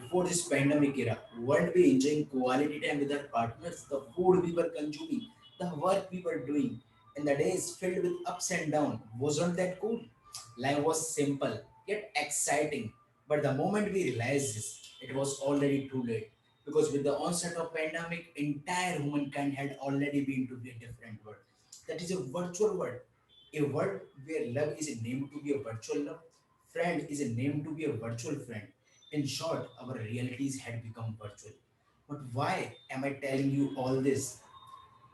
Before this pandemic era, weren't we enjoying quality time with our partners, the food we were consuming, the work we were doing, and the days filled with ups and downs? Wasn't that cool? Life was simple, yet exciting. But the moment we realized this, it was already too late. Because with the onset of pandemic, entire humankind had already been to be a different world. That is a virtual world. A world where love is named to be a virtual love, friend is named to be a virtual friend. In short, our realities had become virtual. But why am I telling you all this?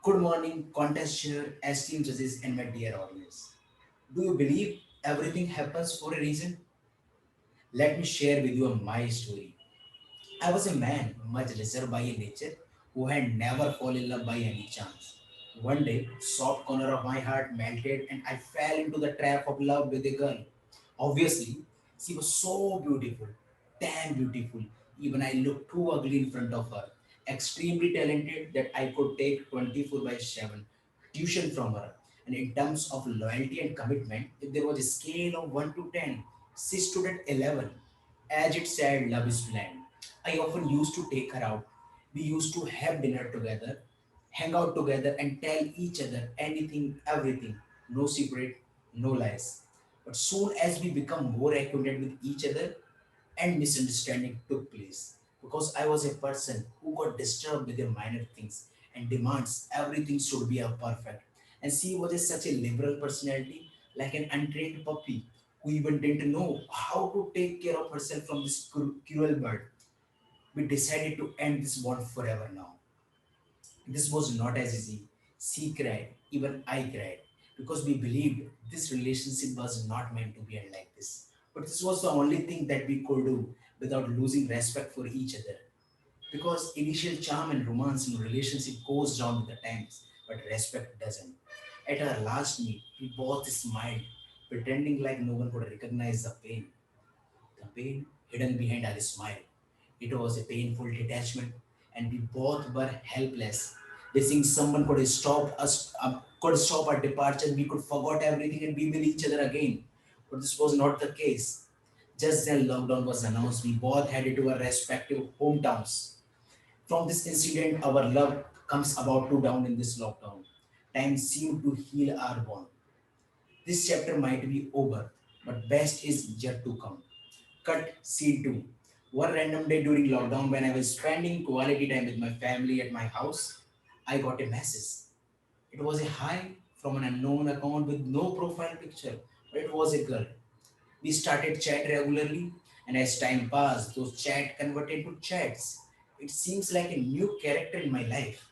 Good morning, contest chair, esteemed judges, and my dear audience. Do you believe everything happens for a reason? Let me share with you my story. I was a man much reserved by nature who had never fallen in love by any chance. One day, soft corner of my heart melted and I fell into the trap of love with a girl. Obviously, she was so beautiful, damn beautiful. Even I looked too ugly in front of her. Extremely talented that I could take 24 by 7 tuition from her. And in terms of loyalty and commitment, if there was a scale of 1 to 10, she stood at 11. As it said, love is blind. I often used to take her out. We used to have dinner together, hang out together, and tell each other anything, everything. No secret, no lies. But soon as we become more acquainted with each other, and misunderstanding took place. Because I was a person who got disturbed with the minor things and demands everything should be a perfect. And she was such a liberal personality, like an untrained puppy who even didn't know how to take care of herself from this cruel bird. We decided to end this bond forever now. This was not as easy. She cried, even I cried, because we believed this relationship was not meant to be end like this. But this was the only thing that we could do without losing respect for each other. Because initial charm and romance in a relationship goes down with the times, but respect doesn't. At our last meet, we both smiled, pretending like no one could recognize the pain hidden behind our smile. It was a painful detachment, and we both were helpless. Wishing someone could stop us, could stop our departure. We could forget everything and be with each other again. But this was not the case. Just then lockdown was announced, we both headed to our respective hometowns. From this incident, our love comes about to down in this lockdown. Time seemed to heal our bond. This chapter might be over, but best is yet to come. Cut scene 2. One random day during lockdown when I was spending quality time with my family at my house, I got a message. It was a hi from an unknown account with no profile picture, but it was a girl. We started chat regularly, and as time passed, those chat converted to chats. It seems like a new character in my life.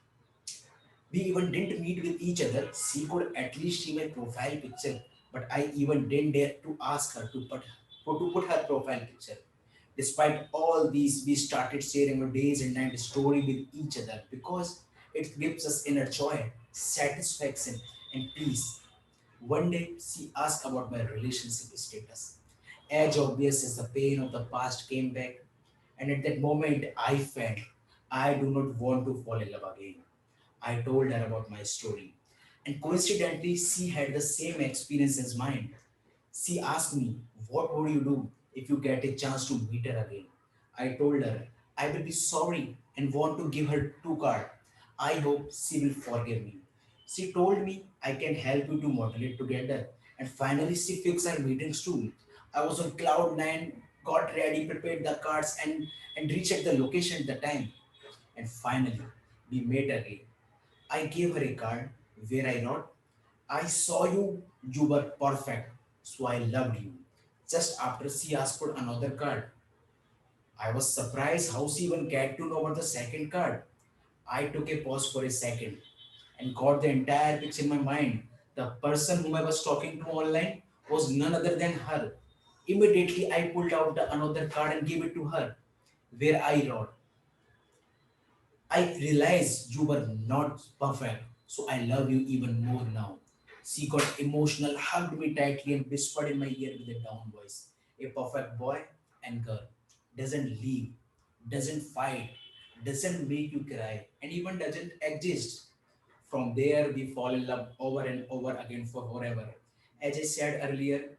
We even didn't meet with each other. She could at least see my profile picture, but I even didn't dare to ask her to put her profile picture. Despite all these, we started sharing our days and night story with each other because it gives us inner joy, satisfaction, and peace. One day, she asked about my relationship status. As obvious as the pain of the past came back, and at that moment, I felt I do not want to fall in love again. I told her about my story, and coincidentally, she had the same experience as mine. She asked me, what would you do if you get a chance to meet her again? I told her, I will be sorry and want to give her two cards. I hope she will forgive me. She told me I can help you to modulate together. And finally, she fixed our meetings too. I was on cloud nine, got ready, prepared the cards, and reached at the location at the time. And finally, we met again. I gave her a card where I wrote, I saw you, you were perfect, so I loved you. Just after she asked for another card, I was surprised how she even get to know about the second card. I took a pause for a second and got the entire picture in my mind. The person whom I was talking to online was none other than her. Immediately, I pulled out another card and gave it to her, where I wrote, I realized you were not perfect, so I love you even more now. She got emotional, hugged me tightly, and whispered in my ear with a down voice. A perfect boy and girl doesn't leave, doesn't fight, doesn't make you cry, and even doesn't exist. From there, we fall in love over and over again for forever. As I said earlier,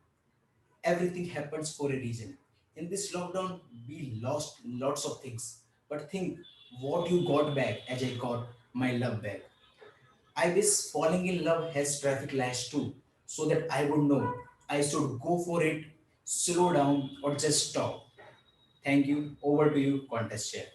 everything happens for a reason. In this lockdown, we lost lots of things. But think what you got back as I got my love back. I wish falling in love has traffic lights too, so that I would know I should go for it, slow down, or just stop. Thank you. Over to you, contest chair.